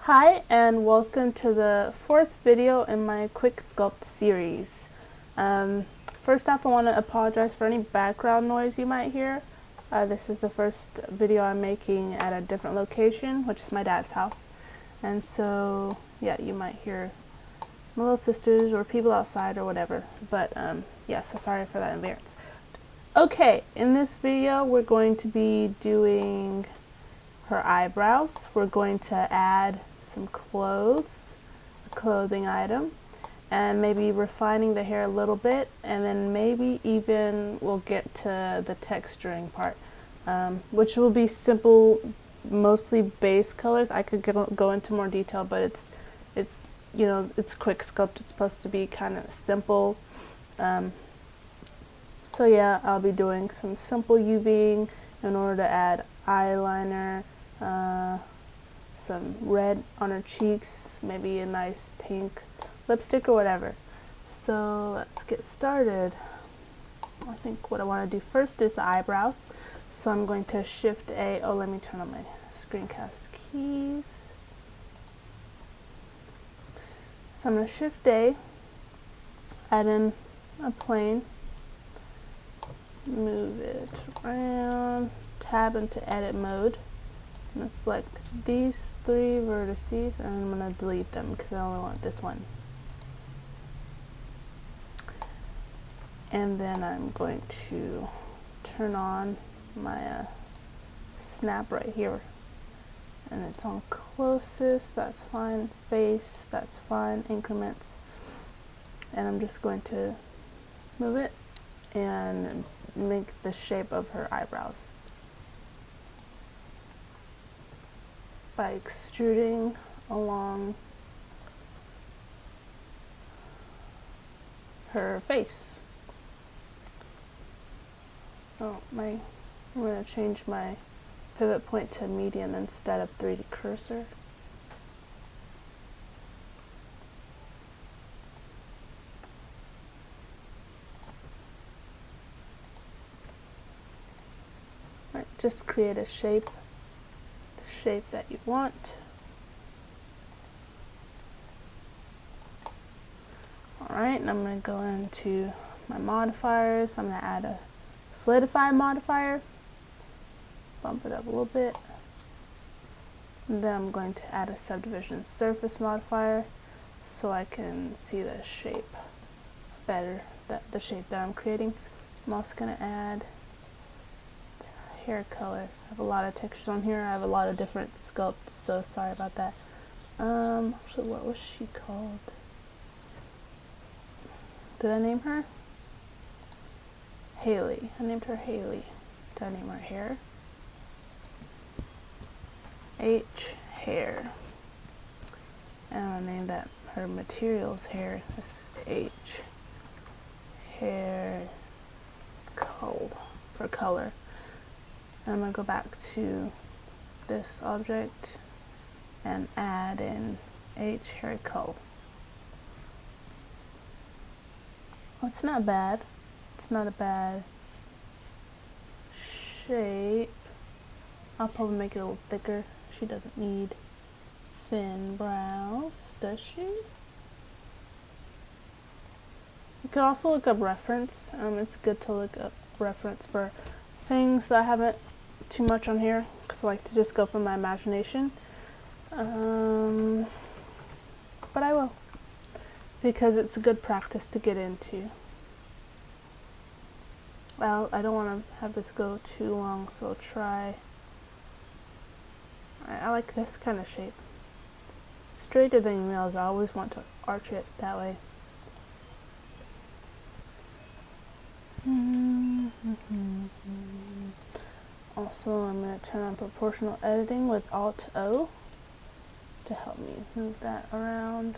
Hi and welcome to the fourth video in my quick sculpt series. First off, I want to apologize for any background noise you might hear. This is the first video I'm making at a different location, which is my dad's house. And so, yeah, you might hear my little sisters or people outside or whatever. But yeah, so sorry for that inconvenience. Okay, in this video we're going to be doing her eyebrows. We're going to add some clothes, a clothing item, and maybe refining the hair a little bit, and then maybe even we'll get to the texturing part, which will be simple, mostly base colors. I could go into more detail, but it's you know, it's quick sculpt. It's supposed to be kind of simple. So yeah, I'll be doing some simple UVing in order to add eyeliner, some red on her cheeks, maybe a nice pink lipstick or whatever. So let's get started. I think what I want to do first is the eyebrows. So I'm going to Shift A. Oh, let me turn on my screencast keys. So I'm going to Shift A, add in a plane, move it around, tab into edit mode. I'm going to select these three vertices and I'm going to delete them because I only want this one. And then I'm going to turn on my snap right here. And it's on closest, that's fine. Face, that's fine. Increments. And I'm just going to move it and make the shape of her eyebrows by extruding along her face. Oh, I'm going to change my pivot point to medium instead of 3D cursor. Right, just create a shape, the shape that you want. Alright, and I'm going to go into my modifiers. I'm going to add a solidify modifier, bump it up a little bit, and then I'm going to add a subdivision surface modifier so I can see the shape better, the shape that I'm creating. I'm also going to add hair color. I have a lot of textures on here. I have a lot of different sculpts, so sorry about that. Actually, what was she called? Did I name her? Haley. I named her Haley. Did I name her hair? H hair. And I'll name that her materials hair. This H hair for color. And I'm going to go back to this object and add in H hair color. Well, it's not bad. It's not a bad shape. I'll probably make it a little thicker. She doesn't need thin brows, does she? You could also look up reference. It's good to look up reference for things that I haven't too much on here because I like to just go from my imagination. But I will, because it's a good practice to get into. Well, I don't want to have this go too long, so I'll try. I like this kind of shape. Straighter than emails, I always want to arch it that way. Also, I'm going to turn on proportional editing with Alt-O to help me move that around.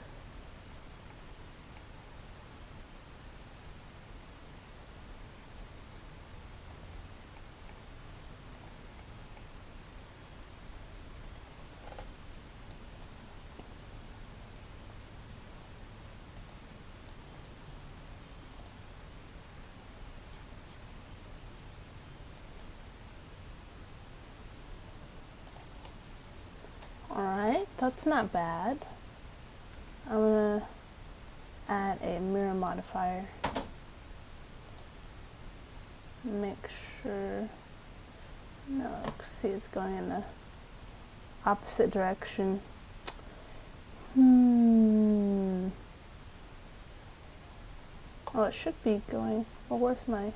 Alright. Alright, that's not bad. I'm gonna add a mirror modifier. Make sure, no, see it's going in the opposite direction. Oh, it should be going, well, where's my,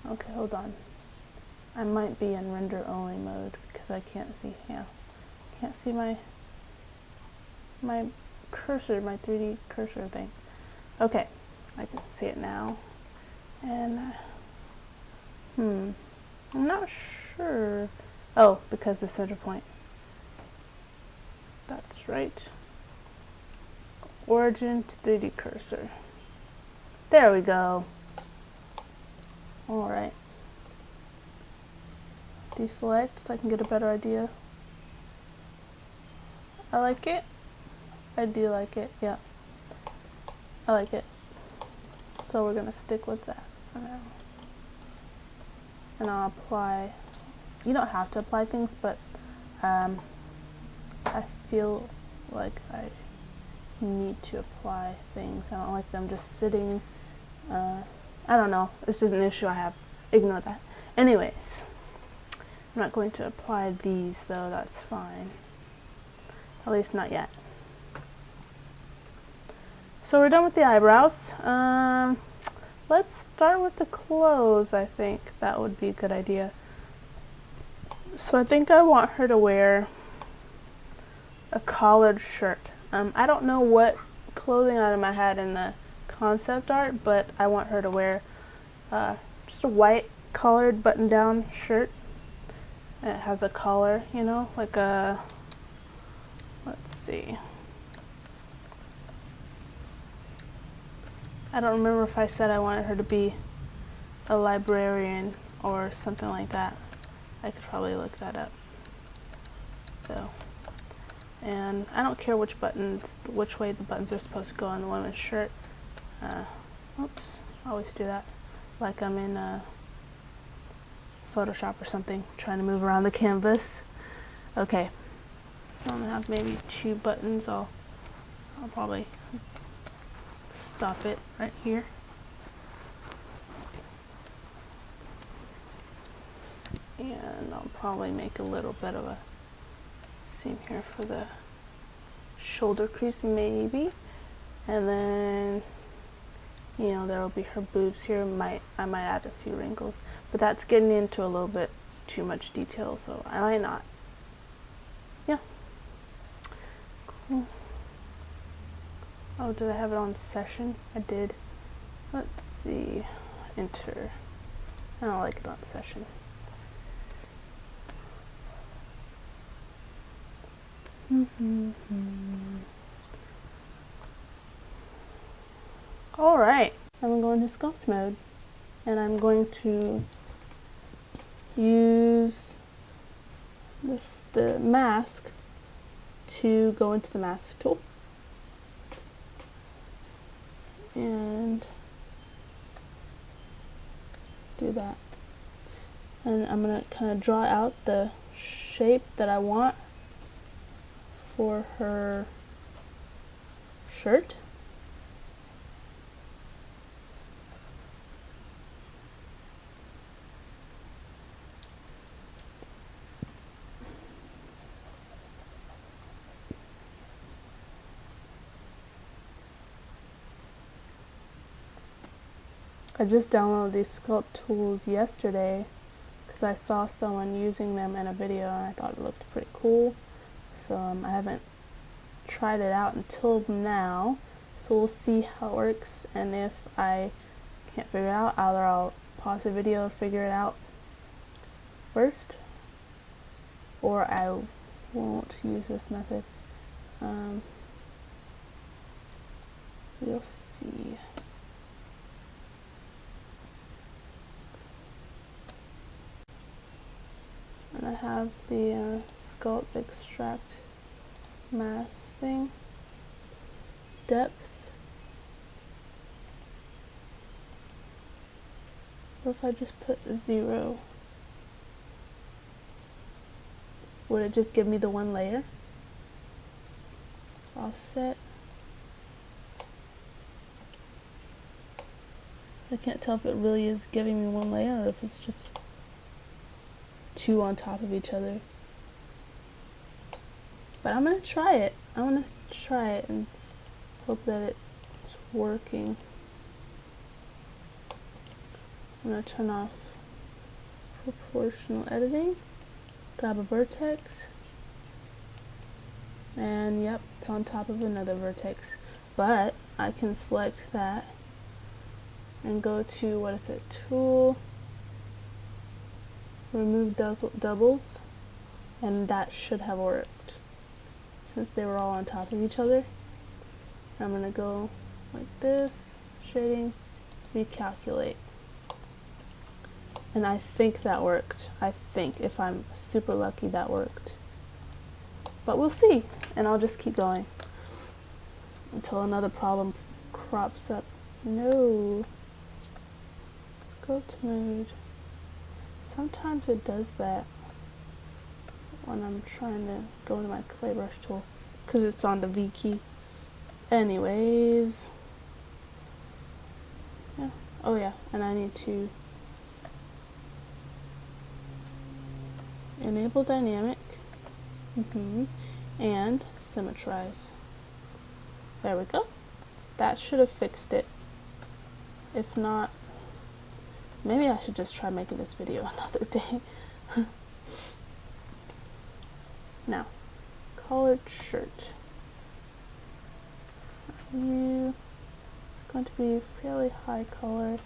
okay, hold on. I might be in render only mode because I can't see, can't see my cursor, my 3D cursor thing. Okay, I can see it now. And, I'm not sure. Oh, because the center point. That's right. Origin to 3D cursor. There we go. Alright. Deselect so I can get a better idea. I like it. I do like it, yeah. I like it. So we're gonna stick with that for now. And I'll apply, you don't have to apply things, but I feel like I need to apply things. I don't like them just sitting, I don't know, it's just an issue I have. Ignore that. Anyways, I'm not going to apply these though, that's fine. At least not yet. So we're done with the eyebrows. Let's start with the clothes. I think that would be a good idea. So I think I want her to wear a collared shirt. I don't know what clothing item I had in the concept art, but I want her to wear just a white collared button-down shirt. It has a collar, you know, like a, let's see. I don't remember if I said I wanted her to be a librarian or something like that. I could probably look that up. So, and I don't care which buttons, which way the buttons are supposed to go on the woman's shirt. Oops, I always do that. Like I'm in Photoshop or something, trying to move around the canvas. Okay, so I'm gonna have maybe 2 buttons. I'll probably stop it right here. And I'll probably make a little bit of a seam here for the shoulder crease maybe. And then, you know, there will be her boobs here. I might add a few wrinkles, but that's getting into a little bit too much detail, so I might not. Yeah. Cool. Oh, did I have it on session? I did. Let's see. Enter. I don't like it on session. Alright, I'm going to sculpt mode, and I'm going to use the mask to go into the mask tool. And do that. And I'm going to kind of draw out the shape that I want for her shirt. I just downloaded these Sculpt tools yesterday because I saw someone using them in a video and I thought it looked pretty cool. So I haven't tried it out until now. So we'll see how it works, and if I can't figure it out, either I'll pause the video and figure it out first, or I won't use this method. We'll see. And I have the Sculpt extract mask thing. Depth. What if I just put 0? Would it just give me the one layer? offset. I can't tell if it really is giving me one layer or if it's just two on top of each other. But I'm gonna try it. I wanna try it and hope that it's working. I'm gonna turn off proportional editing, grab a vertex, and yep, it's on top of another vertex. But I can select that and go to, what is it, tool, remove doubles, and that should have worked since they were all on top of each other. I'm gonna go like this, shading, recalculate. And I think that worked. I think, if I'm super lucky, that worked. But we'll see, and I'll just keep going until another problem crops up. No. Sculpt mode. Sometimes it does that when I'm trying to go into my clay brush tool because it's on the V key. Anyways. Yeah. Oh yeah, and I need to enable dynamic and symmetrize. There we go. That should have fixed it. If not, maybe I should just try making this video another day. Now, collared shirt. You going to be fairly high color.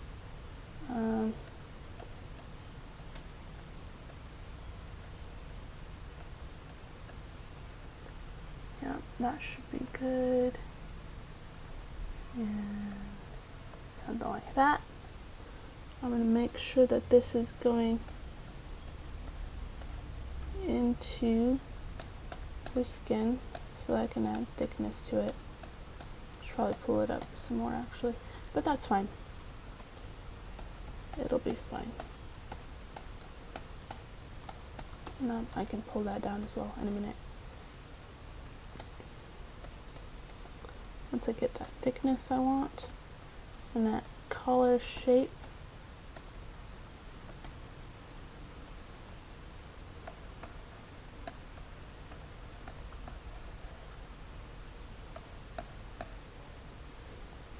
Yeah, that should be good. And something like that. I'm going to make sure that this is going into the skin so that I can add thickness to it. Should probably pull it up some more actually, but that's fine. It'll be fine. No, I can pull that down as well in a minute. Once I get that thickness I want and that collar shape,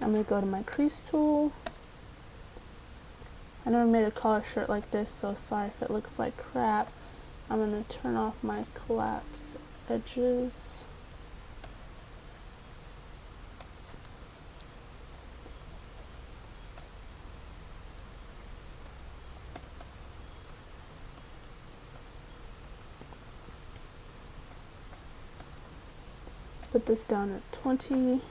I'm going to go to my crease tool. I never made a collar shirt like this, so sorry if it looks like crap. I'm going to turn off my collapse edges. Put this down at 20.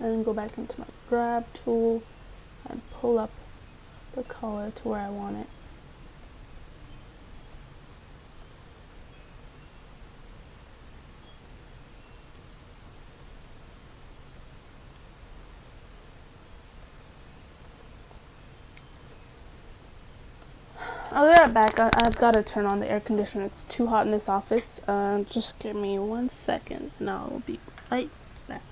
And then go back into my grab tool and pull up the color to where I want it. I'll be right back. I've got to turn on the air conditioner. It's too hot in this office. Just give me 1 second and I'll be right back.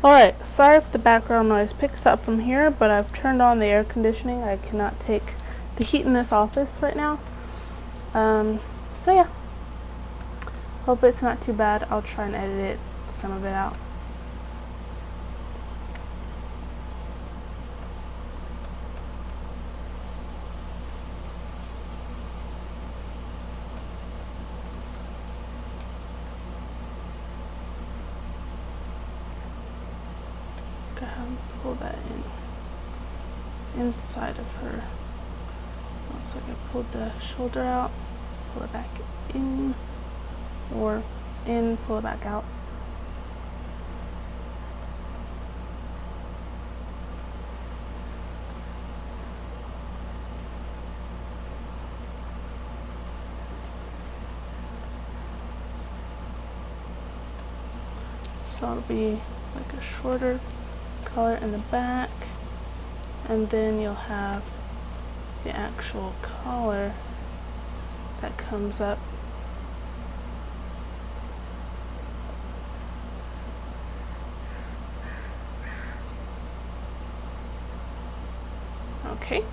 Alright, sorry if the background noise picks up from here, but I've turned on the air conditioning. I cannot take the heat in this office right now. So yeah, hopefully it's not too bad. I'll try and edit some of it out. Pull that inside of her. Looks like I pulled the shoulder out, pull it back in, or in, pull it back out. So it'll be like a shorter color in the back, and then you'll have the actual collar that comes up. Okay,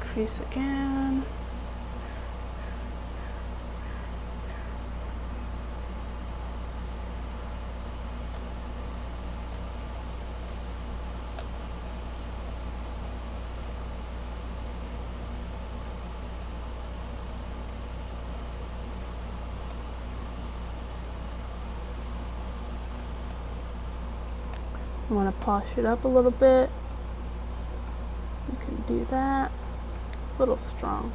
crease again. You want to polish it up a little bit. You can do that. It's a little strong.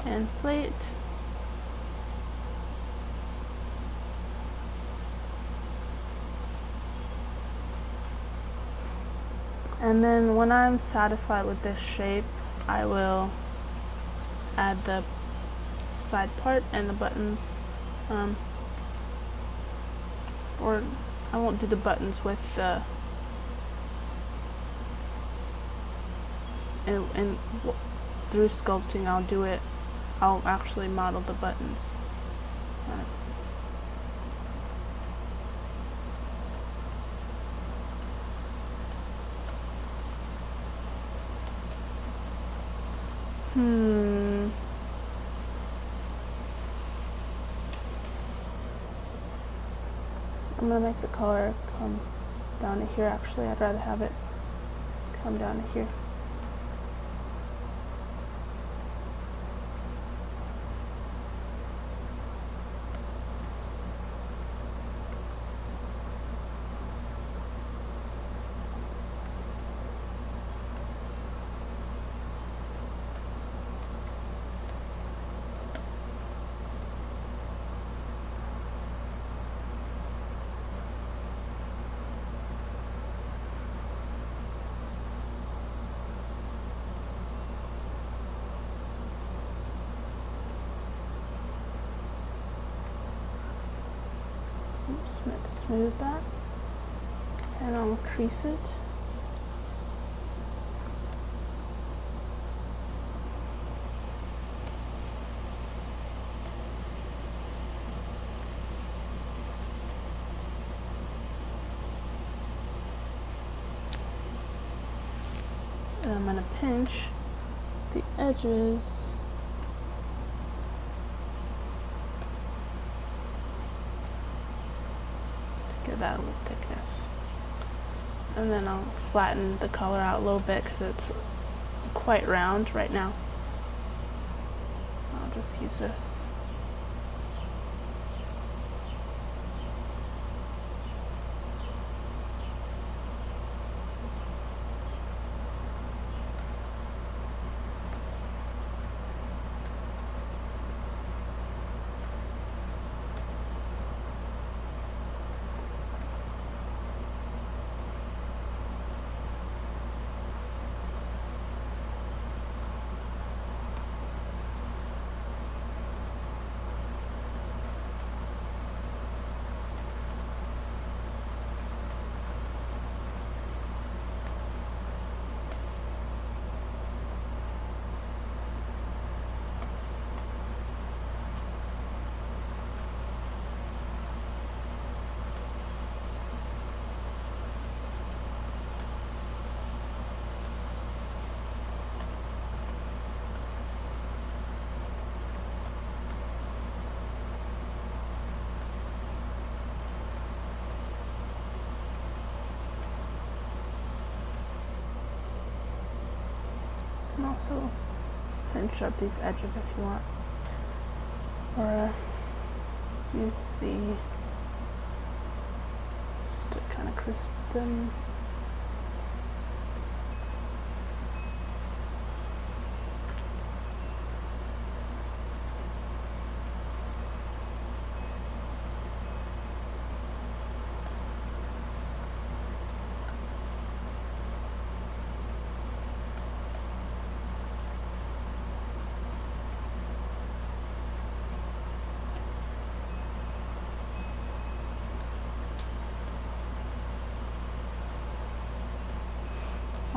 And plate. And then when I'm satisfied with this shape, I will add the side part and the buttons, or I won't do the buttons with the and through sculpting I'll actually model the buttons. I'm gonna make the color come down to here. Actually, I'd rather have it come down to here. Oops, meant to smooth that. And I'll crease it. And I'm going to pinch the edges to give that a little thickness. And then I'll flatten the color out a little bit because it's quite round right now. I'll just use this. And also pinch up these edges if you want, or use the just to kind of crisp them.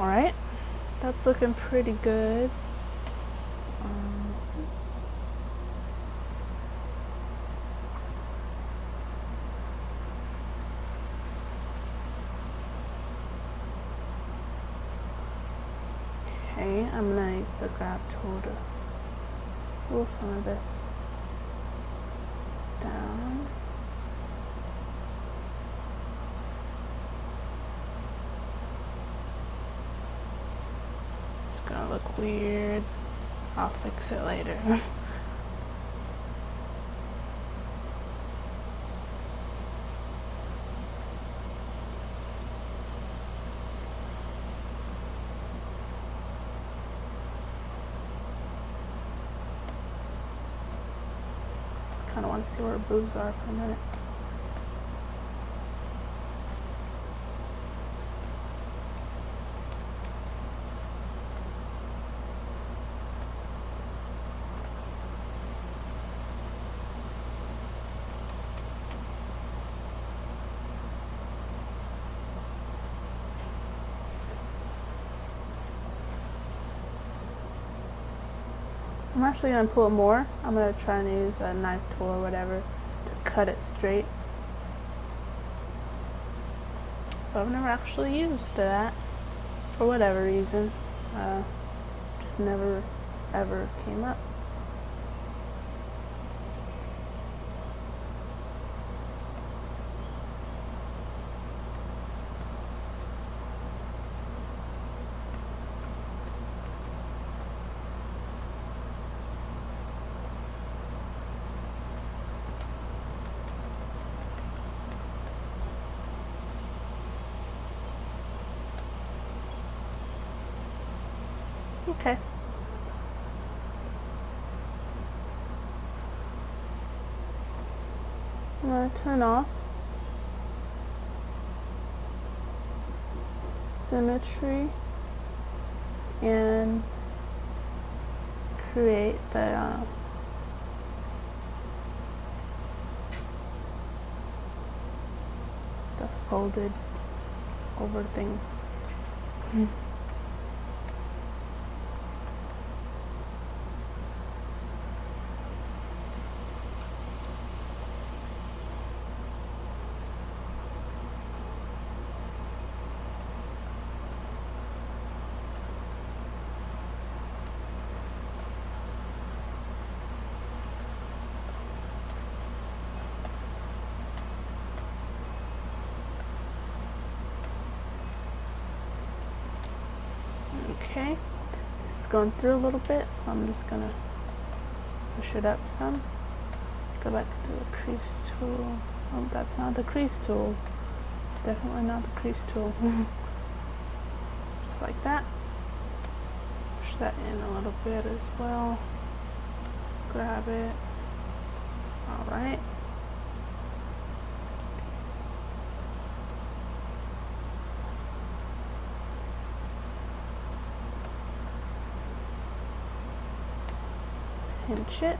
Alright, that's looking pretty good. Okay, I'm gonna use the grab tool to pull some of this down. It's gonna look weird. I'll fix it later. Kind of want to see where her boobs are for a minute. I'm actually going to pull it more. I'm going to try and use a knife tool or whatever to cut it straight. But I've never actually used that for whatever reason. Just never ever came up. Okay. I'm going to turn off symmetry and create the folded over thing. Okay, this is going through a little bit, so I'm just gonna push it up some. Go back to the crease tool. Oh, that's not the crease tool. It's definitely not the crease tool. Just like that. Push that in a little bit as well. Grab it. Alright. Pinch it.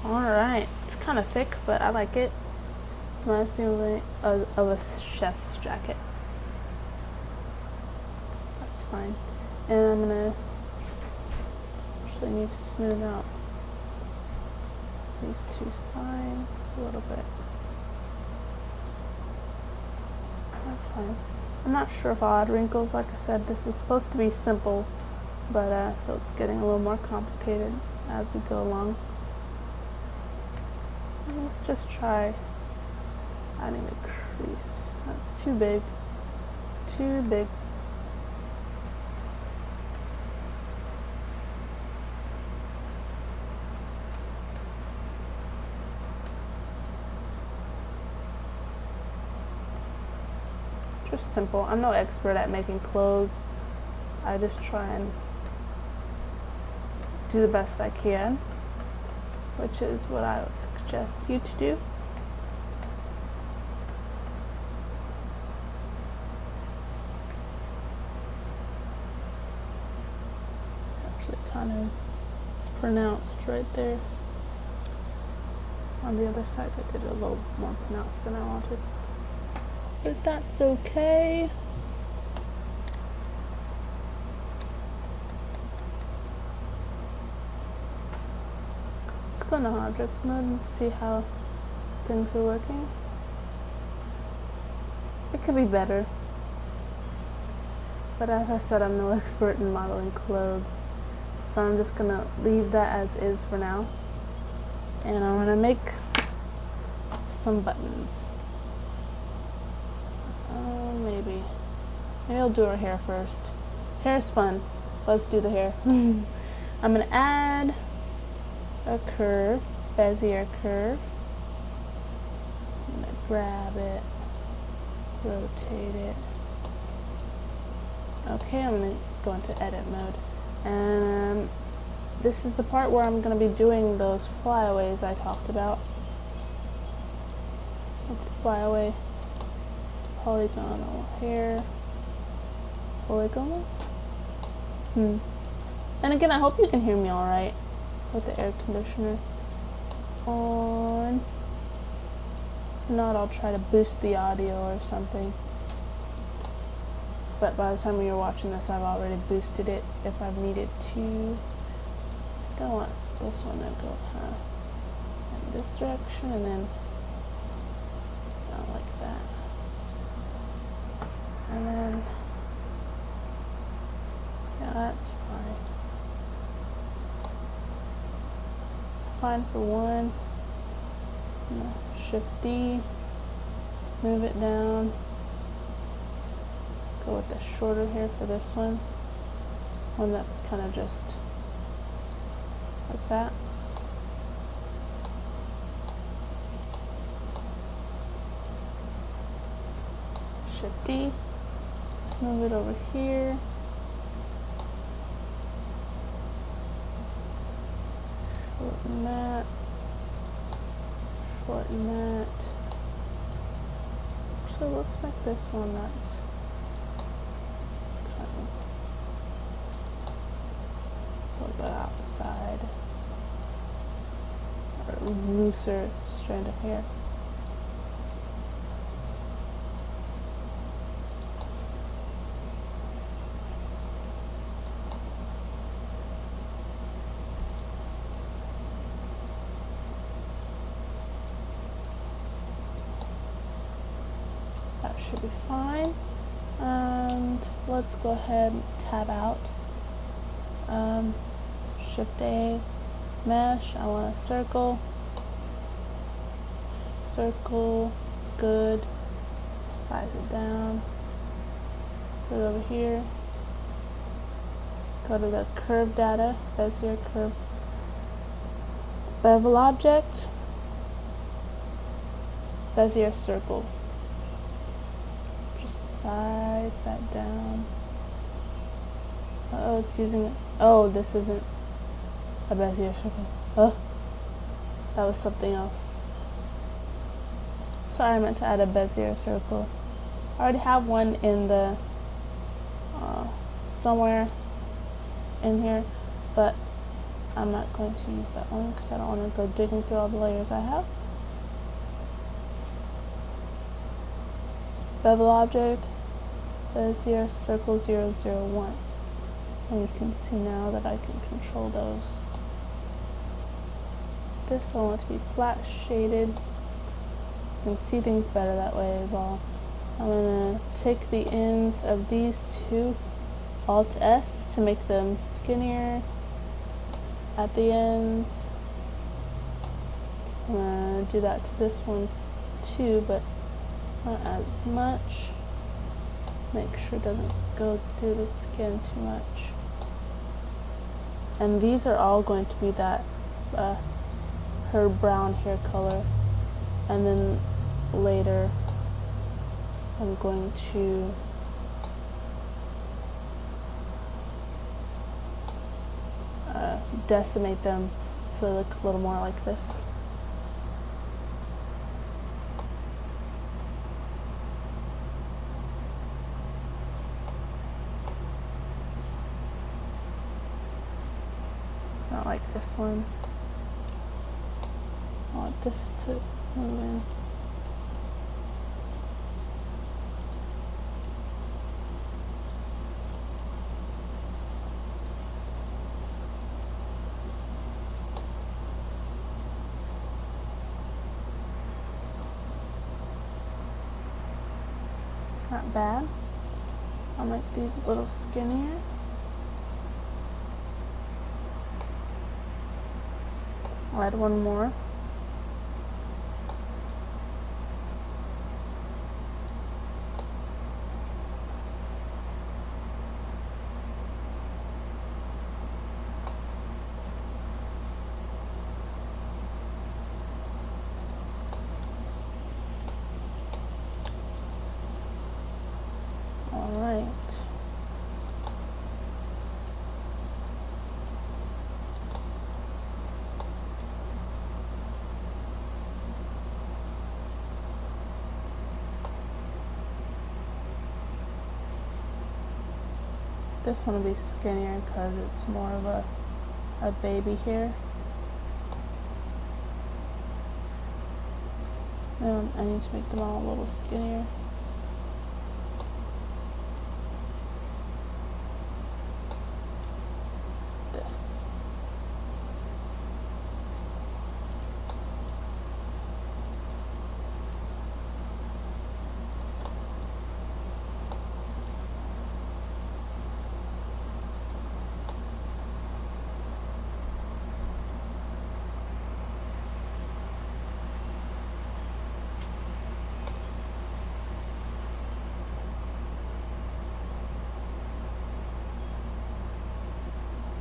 Alright, it's kind of thick, but I like it. Reminds me of a chef's jacket. That's fine. And I'm gonna actually need to smooth out these two sides a little bit. That's fine. I'm not sure if I'll add wrinkles. Like I said, this is supposed to be simple, but I feel it's getting a little more complicated as we go along. Let's just try adding a crease. That's too big. Too big. Just simple. I'm no expert at making clothes. I just try and do the best I can, which is what I would suggest you to do. It's actually kind of pronounced right there. on the other side. I did it a little more pronounced than I wanted, but that's okay. Let's go into object mode and see how things are working. It could be better, but as I said, I'm no expert in modeling clothes, so I'm just gonna leave that as is for now, and I'm gonna make some buttons. Maybe I'll do her hair first. Hair's fun. Let's do the hair. I'm gonna add a curve, Bezier curve. I'm gonna grab it, rotate it. Okay, I'm going to go into edit mode, and this is the part where I'm going to be doing those flyaways I talked about. So flyaway, polygonal hair, polygonal? And again, I hope you can hear me alright with the air conditioner on. If not, I'll try to boost the audio or something. But by the time you're watching this, I've already boosted it if I've needed to. Don't want this one to go in this direction, and then down like that. And then, yeah, that's fine. It's fine for one. Shift D, move it down. Go with the shorter hair for this one that's kind of just like that. Shift D, move it over here. Shorten that. Shorten that. So let's make this one that's a little bit outside, or looser strand of hair. That should be fine. And let's go ahead and tab out. Shift A, mesh, I want a circle. Circle, it's good. Size it down. Put it over here. Go to the curve data, Bezier curve. Bevel object, Bezier circle. Just size that down. Oh, it's using it. Oh, this isn't a Bezier circle. Oh, that was something else. Sorry, I meant to add a Bezier circle. I already have one in the somewhere in here, but I'm not going to use that one because I don't want to go digging through all the layers I have. Bevel object, Bezier circle 001. And you can see now that I can control those. This I want to be flat shaded. You can see things better that way as well. I'm going to take the ends of these two, Alt S, to make them skinnier at the ends. I'm going to do that to this one too, but not as much. Make sure it doesn't go through the skin too much. And these are all going to be that her brown hair color, and then later I'm going to decimate them so they look a little more like this. Not like this one. I want just to move in. It's not bad. I'll make these a little skinnier. I'll add one more. All right. This one will be skinnier because it's more of a baby hair. I need to make them all a little skinnier.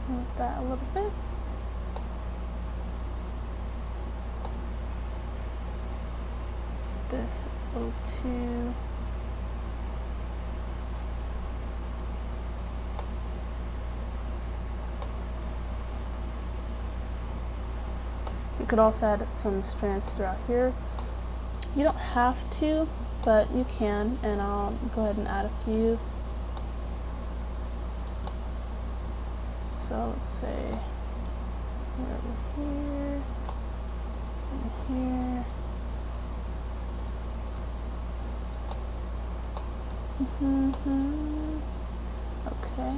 Move that a little bit. This is a little too. You could also add some strands throughout here. You don't have to, but you can, and I'll go ahead and add a few. So let's say we're over here, and here. Okay.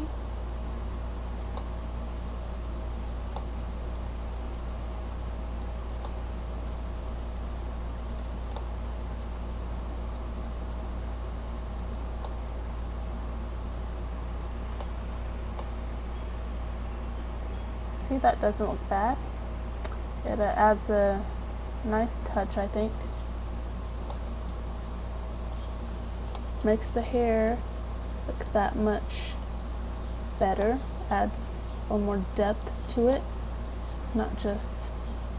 See, that doesn't look bad. It adds a nice touch, I think. Makes the hair look that much better. Adds a little more depth to it. It's not just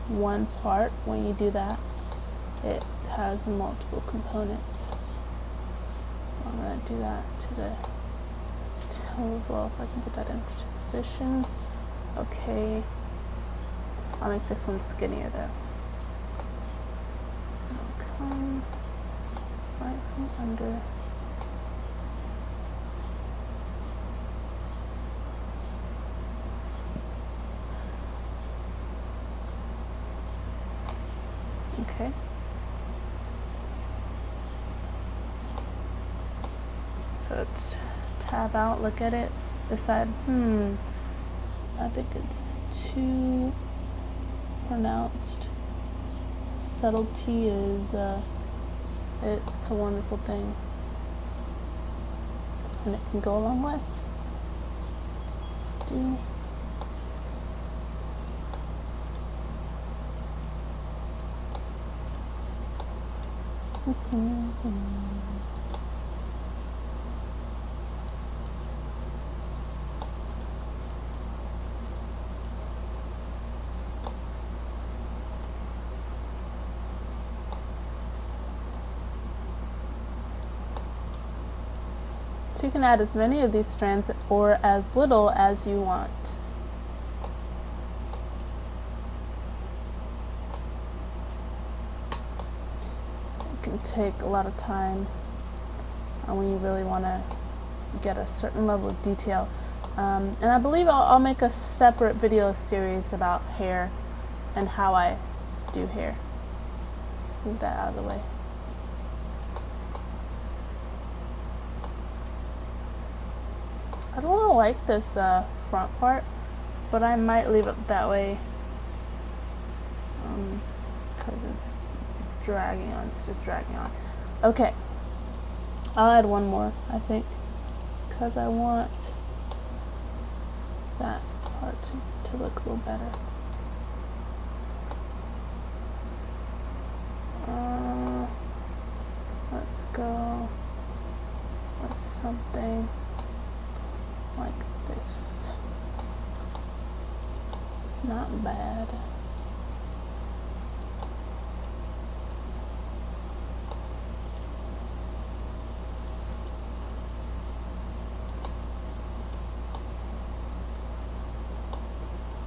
one part. When you do that, it has multiple components. So I'm going to do that to the tail as well, if I can get that into position. Okay, I'll make this one skinnier though. I'll come right from under. Okay. So tab out, look at it, decide, I think it's too pronounced. Subtlety is, it's a wonderful thing. And it can go a long way. So you can add as many of these strands or as little as you want. It can take a lot of time when you really want to get a certain level of detail. And I believe I'll make a separate video series about hair and how I do hair. Move that out of the way. I don't really like this front part, but I might leave it that way because it's dragging on. It's just dragging on. Okay, I'll add one more, I think, because I want that part to look a little better. Let's go with something like this. Not bad.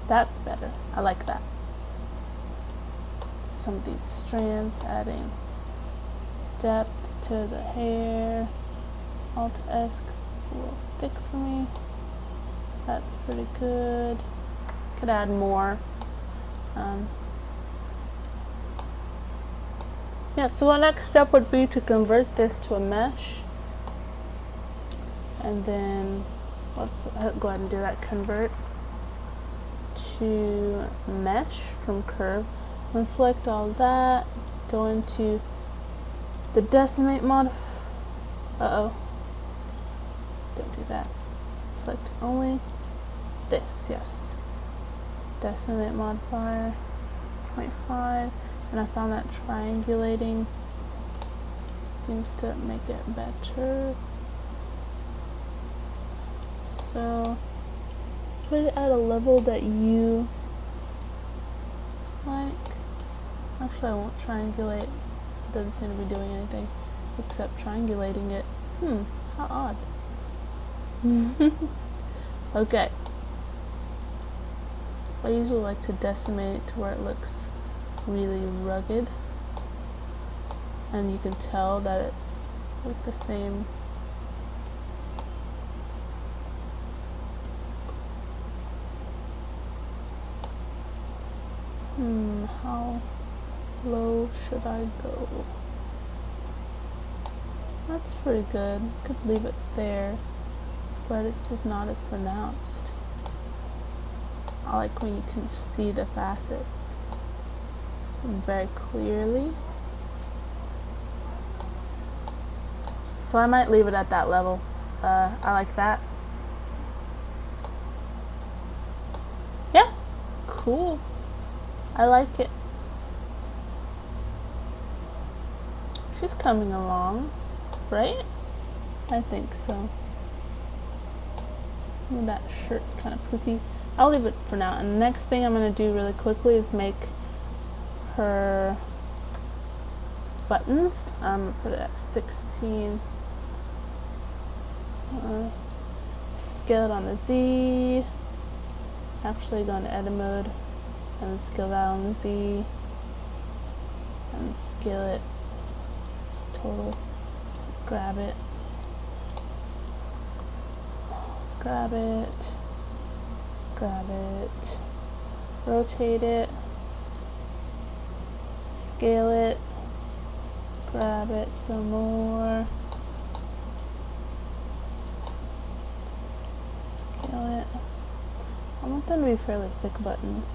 That's better. I like that. Some of these strands, adding depth to the hair. Alt S, 'cause it's a little thick for me. That's pretty good. Could add more. Yeah, so the next step would be to convert this to a mesh. And then let's go ahead and do that. Convert to mesh from curve. And select all that. Go into the decimate mod. Don't do that. Select only this, yes. Decimate modifier 0.5, and I found that triangulating seems to make it better. So put it at a level that you like. Actually, I won't triangulate. It doesn't seem to be doing anything except triangulating it. How odd. Okay. I usually like to decimate it to where it looks really rugged. And you can tell that it's like the same. How low should I go? That's pretty good. Could leave it there, but it's just not as pronounced. I like when you can see the facets very clearly. So I might leave it at that level. I like that. Yeah, cool. I like it. She's coming along, right? I think so. Ooh, that shirt's kind of poofy. I'll leave it for now. And the next thing I'm going to do really quickly is make her buttons. Put it at 16. Scale it on the Z. Actually go into edit mode and scale that on the Z. And scale it total. Grab it. Grab it. Grab it. Rotate it. Scale it. Grab it some more. Scale it. I want them to be fairly thick buttons.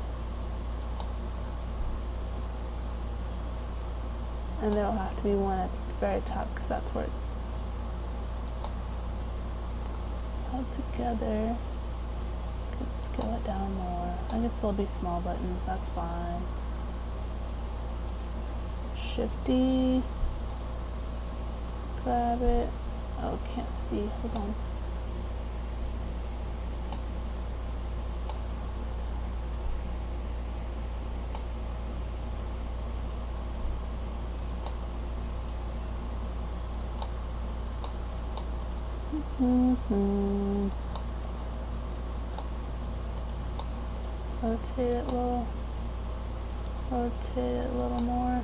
And there'll have to be one at the very top because that's where it's held together. Could scale it down more. I guess there'll be small buttons, that's fine. Shift-D. Grab it. Oh, can't see. Hold on. Rotate it a little. Rotate it a little more.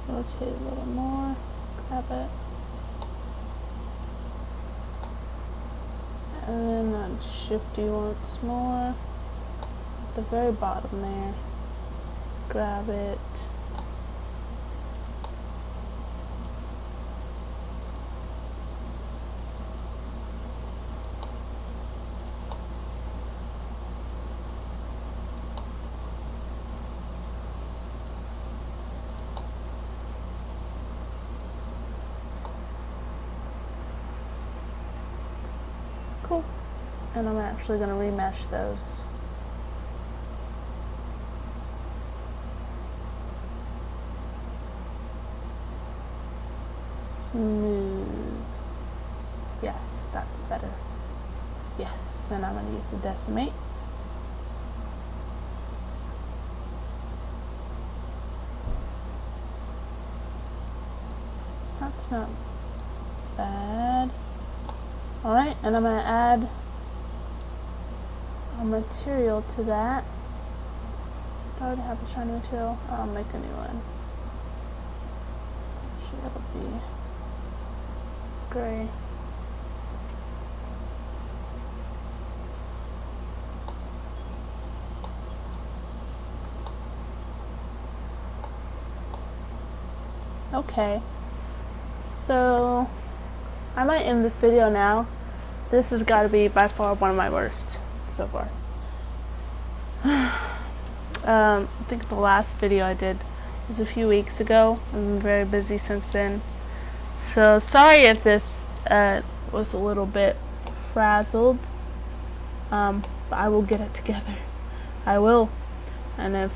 Rotate it a little more. Grab it. And then shift-D once more. At the very bottom there. grab it. Cool. And I'm actually going to remesh those. Smooth. Yes, that's better. Yes, and I'm going to use the decimate. That's not bad. Alright, and I'm going to add a material to that. I already have the shiny material. I'll make a new one. Actually, that'll be gray. Okay, so I might end this video now. This has got to be by far one of my worst so far. I think the last video I did was a few weeks ago. I've been very busy since then. So sorry if this was a little bit frazzled. But I will get it together. I will. And if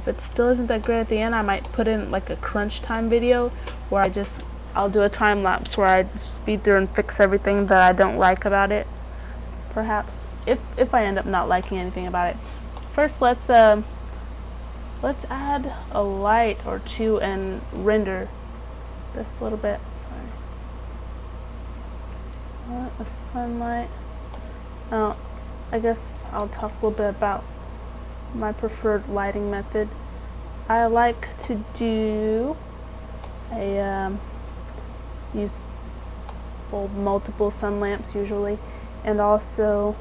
it still isn't that great at the end, I might put in like a crunch time video where I'll do a time lapse where I speed through and fix everything that I don't like about it. Perhaps if I end up not liking anything about it. First, let's add a light or two and render this a little bit. Sorry. A sunlight. Now, I guess I'll talk a little bit about my preferred lighting method. I like to do use multiple sun lamps usually, and also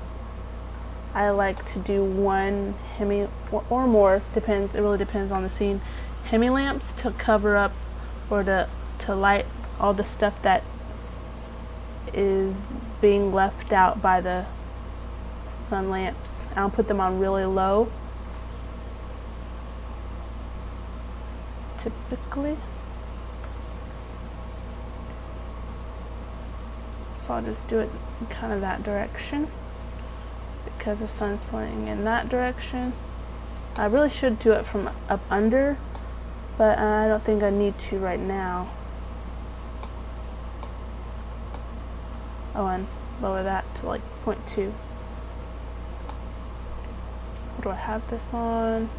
I like to do one hemi or more, depends, it really depends on the scene, hemi lamps to cover up or to light all the stuff that is being left out by the sun lamps. I'll put them on really low typically. So I'll just do it in kind of that direction because the sun's pointing in that direction. I really should do it from up under, but I don't think I need to right now. Oh, and lower that to like 0.2. What do I have this on?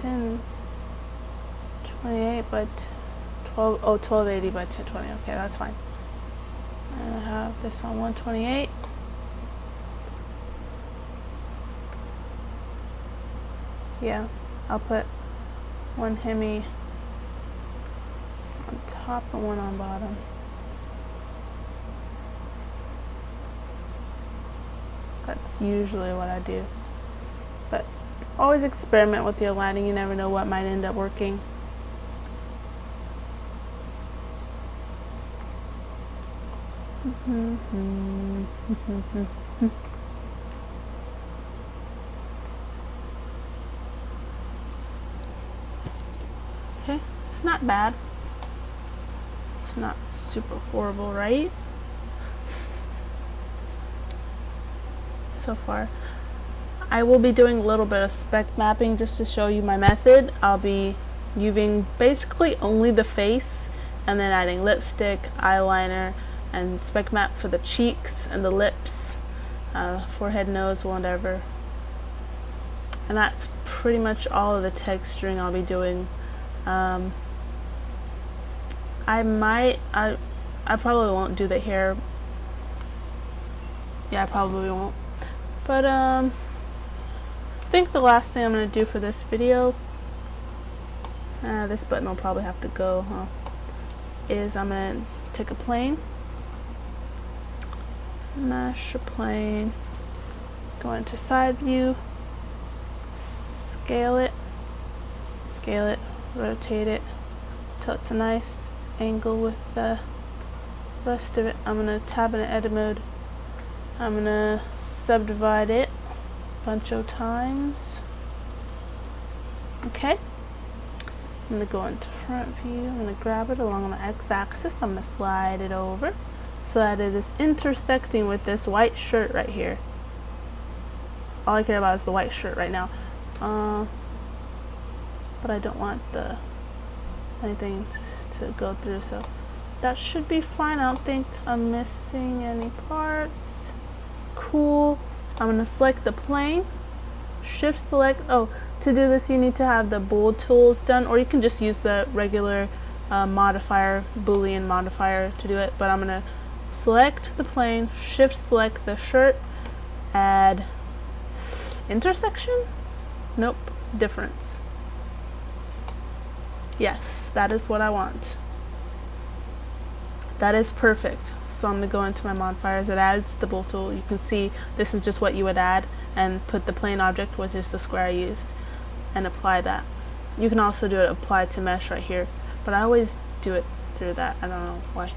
1028 by 12, oh, 1280 by 1020. Okay, that's fine. And I have this on 128. Yeah, I'll put one hemi on top and one on bottom. That's usually what I do. But always experiment with your lighting. You never know what might end up working. Okay, it's not bad. It's not super horrible, right? So far. I will be doing a little bit of spec mapping just to show you my method. I'll be using basically only the face and then adding lipstick, eyeliner, and spec map for the cheeks and the lips, forehead, nose, whatever. And that's pretty much all of the texturing I'll be doing. I probably won't do the hair. Yeah, I probably won't. But I think the last thing I'm going to do for this video, this button will probably have to go, huh? Is I'm going to take a plane, mesh a plane, Go into side view, scale it, rotate it till it's a nice angle with the rest of it. I'm going to tab into edit mode. I'm going to subdivide it a bunch of times. Okay. I'm going to go into front view. I'm going to grab it along the x-axis. I'm going to slide it over so that it is intersecting with this white shirt right here. All I care about is the white shirt right now. But I don't want anything to go through, so that should be fine. I don't think I'm missing any parts. Cool. I'm going to select the plane, shift select. Oh, to do this you need to have the bool tools done, or you can just use the regular modifier, Boolean modifier to do it, but I'm going to select the plane, shift select the shirt, add intersection? Nope, difference. Yes, that is what I want. That is perfect. So I'm going to go into my modifiers. It adds the bool tool. You can see this is just what you would add, and put the plane object, which is the square I used, and apply that. You can also do it apply to mesh right here, but I always do it through that. I don't know why.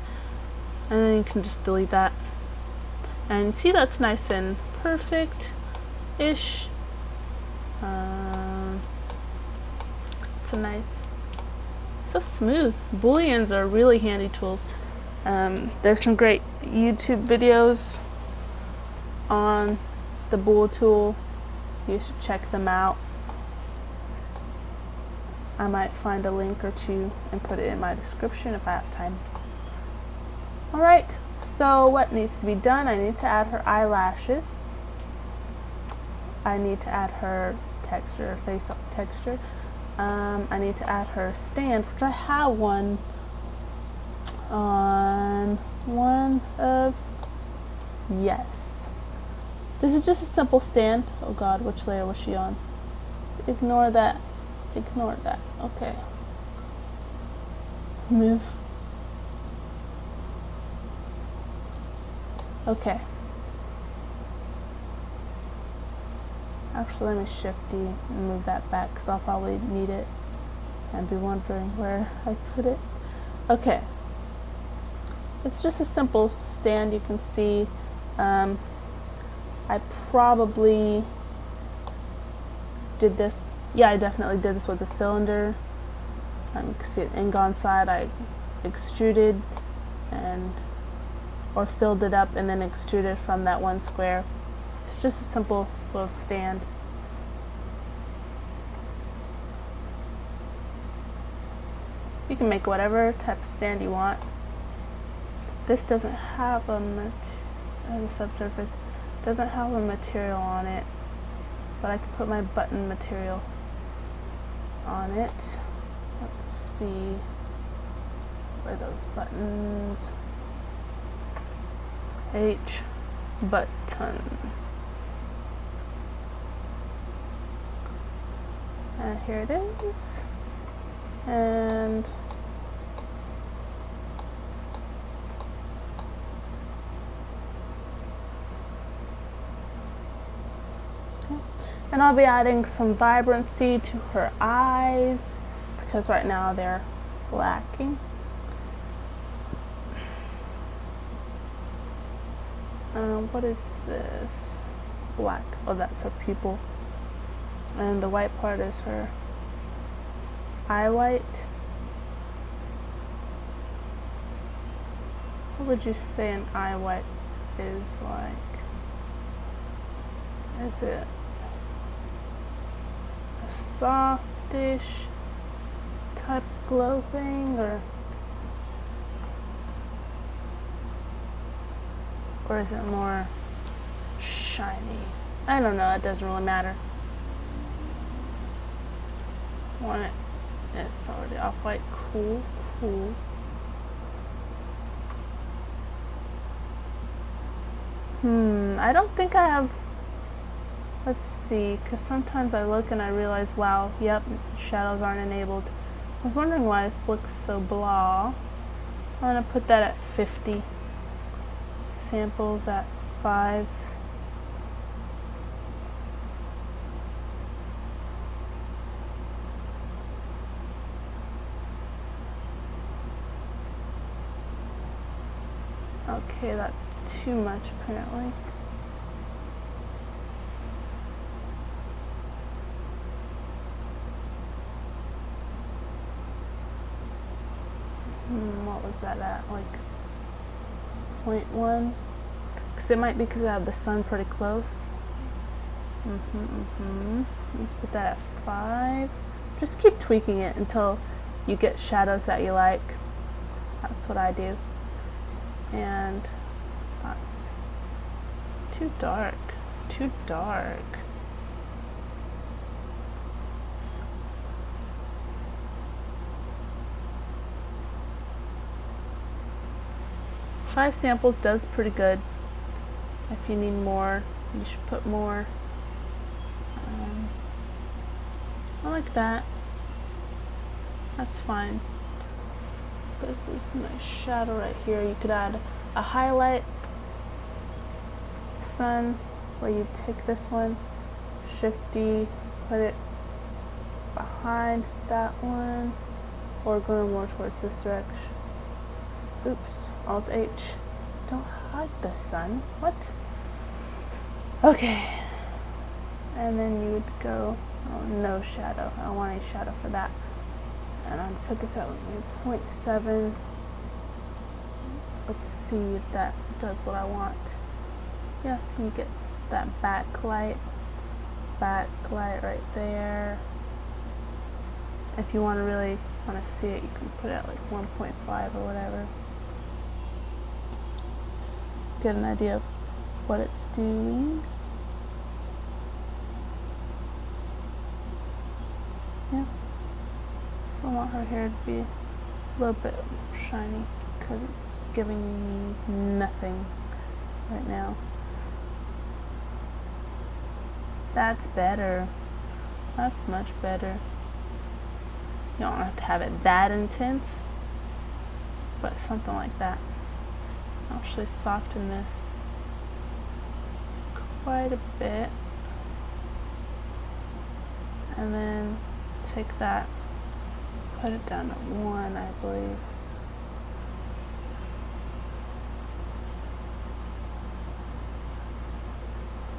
And then you can just delete that. And see, that's nice and perfect-ish. It's so smooth. Booleans are really handy tools. There's some great YouTube videos on the bool tool. You should check them out. I might find a link or two and put it in my description if I have time. Alright, so what needs to be done? I need to add her eyelashes. I need to add her texture, face texture. I need to add her stand, which I have one on one of, yes. This is just a simple stand. Oh god, which layer was she on? Ignore that. Ignore that. Okay. Move. Okay. Actually, let me shift D and move that back because I'll probably need it and be wondering where I put it. Okay. It's just a simple stand. You can see I probably did this. Yeah, I definitely did this with the cylinder. You can see it ingon side. I extruded or filled it up and then extruded from that one square. It's just a simple little stand. You can make whatever type of stand you want. This doesn't have a subsurface. Doesn't have a material on it, but I can put my button material on it. Let's see where those buttons. H button. And here it is. And I'll be adding some vibrancy to her eyes because right now they're lacking. What is this? Black. Oh, that's her pupil. And the white part is her eye white. What would you say an eye white is like? Is it a softish type glow thing, or is it more shiny? I don't know, it doesn't really matter. Want it, it's already off-white. Cool. I don't think I have, let's see, because sometimes I look and I realize, wow, yep, shadows aren't enabled. I was wondering why this looks so blah. I'm going to put that at 50. Samples at 5. Okay, that's too much apparently. What was that at? Like 0.1? Because it might be because I have the sun pretty close. Let's put that at 5. Just keep tweaking it until you get shadows that you like. That's what I do. And that's too dark. Too dark. Five samples does pretty good. If you need more, you should put more. I like that. That's fine. This is a nice shadow right here. You could add a highlight sun where you take this one, Shift D, put it behind that one, or go more towards this direction. Oops, Alt H. Don't hide the sun. What? Okay. And then you would go, oh, no shadow. I don't want any shadow for that. And I'll put this at 0.7. Let's see if that does what I want. Yes, you get that backlight right there. If you want to see it, you can put it at like 1.5 or whatever. Get an idea of what it's doing. Yeah. So I want her hair to be a little bit shiny because it's giving me nothing right now. That's better. That's much better. You don't have to have it that intense, but something like that. I'll actually soften this quite a bit. And then take that, put it down to 1, I believe.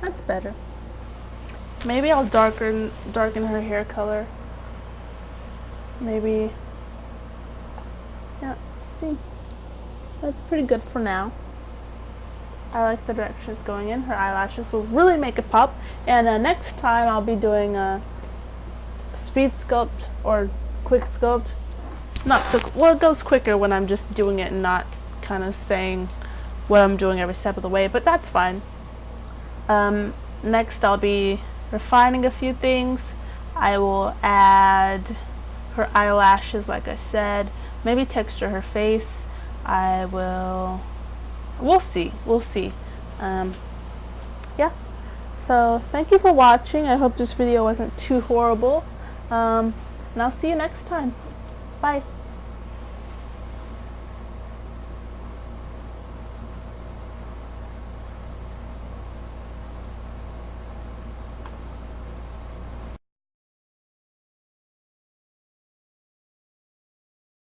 That's better. Maybe I'll darken her hair color. Maybe, yeah, see. That's pretty good for now. I like the direction it's going in. Her eyelashes will really make it pop. And next time I'll be doing a speed sculpt or quick sculpt. It's not so well, it goes quicker when I'm just doing it and not kind of saying what I'm doing every step of the way, but that's fine. Next I'll be refining a few things. I will add her eyelashes, like I said, maybe texture her face. We'll see. Yeah. So thank you for watching. I hope this video wasn't too horrible. And I'll see you next time. Bye.